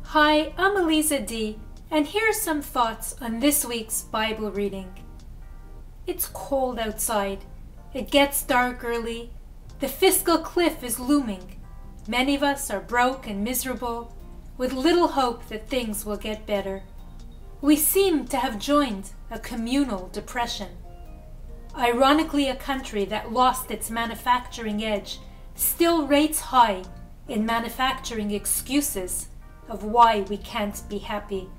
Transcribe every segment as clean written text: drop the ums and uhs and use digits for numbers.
Hi, I'm Aliza D, and here are some thoughts on this week's Bible reading. It's cold outside. It gets dark early. The fiscal cliff is looming. Many of us are broke and miserable, with little hope that things will get better. We seem to have joined a communal depression. Ironically, a country that lost its manufacturing edge still rates high in manufacturing excuses of why we can't be happy.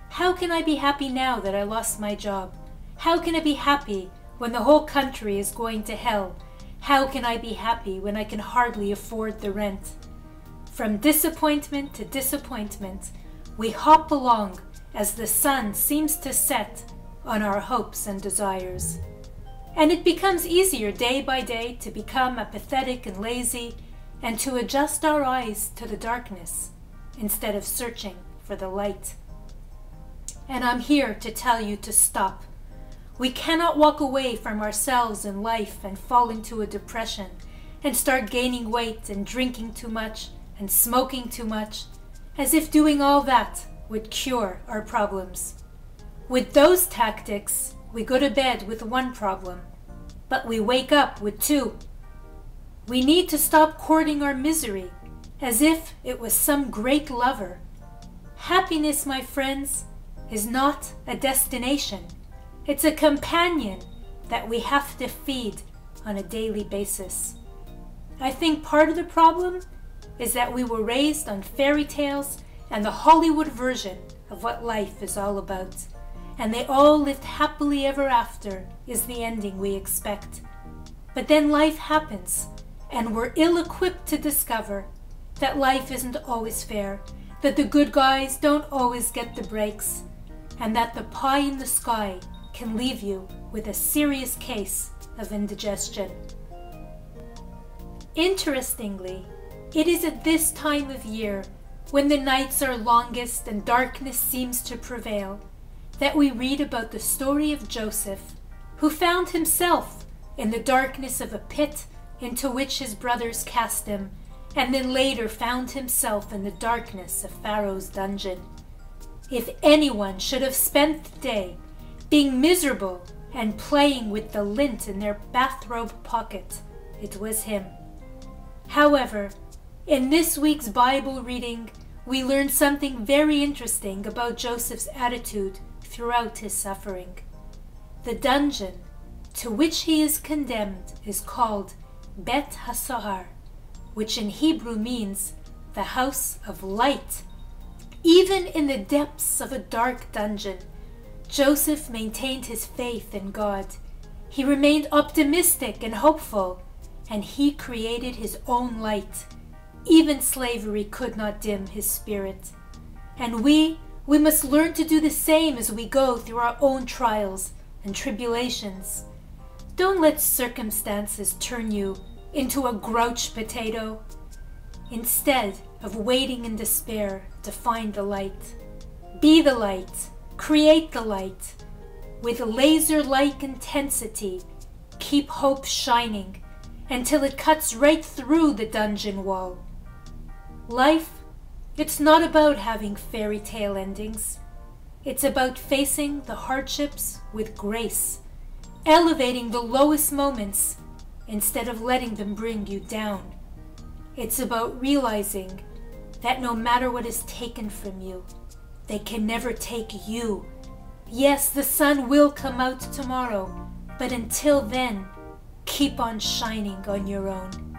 How can I be happy now that I lost my job? How can I be happy when the whole country is going to hell? How can I be happy when I can hardly afford the rent? From disappointment to disappointment, we hop along as the sun seems to set on our hopes and desires. And it becomes easier day by day to become apathetic and lazy and to adjust our eyes to the darkness instead of searching for the light. And I'm here to tell you to stop. We cannot walk away from ourselves in life and fall into a depression and start gaining weight and drinking too much and smoking too much, as if doing all that would cure our problems. With those tactics, we go to bed with one problem, but we wake up with two. We need to stop courting our misery as if it was some great lover. Happiness, my friends, is not a destination. It's a companion that we have to feed on a daily basis. I think part of the problem is that we were raised on fairy tales and the Hollywood version of what life is all about. And they all lived happily ever after is the ending we expect. But then life happens, and we're ill-equipped to discover that life isn't always fair, that the good guys don't always get the breaks, and that the pie in the sky can leave you with a serious case of indigestion. Interestingly, it is at this time of year, when the nights are longest and darkness seems to prevail, that we read about the story of Joseph, who found himself in the darkness of a pit into which his brothers cast him, and then later found himself in the darkness of Pharaoh's dungeon. If anyone should have spent the day being miserable and playing with the lint in their bathrobe pocket, it was him. However, in this week's Bible reading, we learn something very interesting about Joseph's attitude throughout his suffering. The dungeon to which he is condemned is called Bet HaSohar, which in Hebrew means the house of light. Even in the depths of a dark dungeon, Joseph maintained his faith in God. He remained optimistic and hopeful, and he created his own light. Even slavery could not dim his spirit. And we must learn to do the same as we go through our own trials and tribulations. Don't let circumstances turn you into a grouch potato, instead of waiting in despair to find the light. Be the light, create the light. With laser-like intensity, keep hope shining until it cuts right through the dungeon wall. Life, it's not about having fairy tale endings. It's about facing the hardships with grace, elevating the lowest moments instead of letting them bring you down. It's about realizing that no matter what is taken from you, they can never take you. Yes, the sun will come out tomorrow, but until then, keep on shining on your own.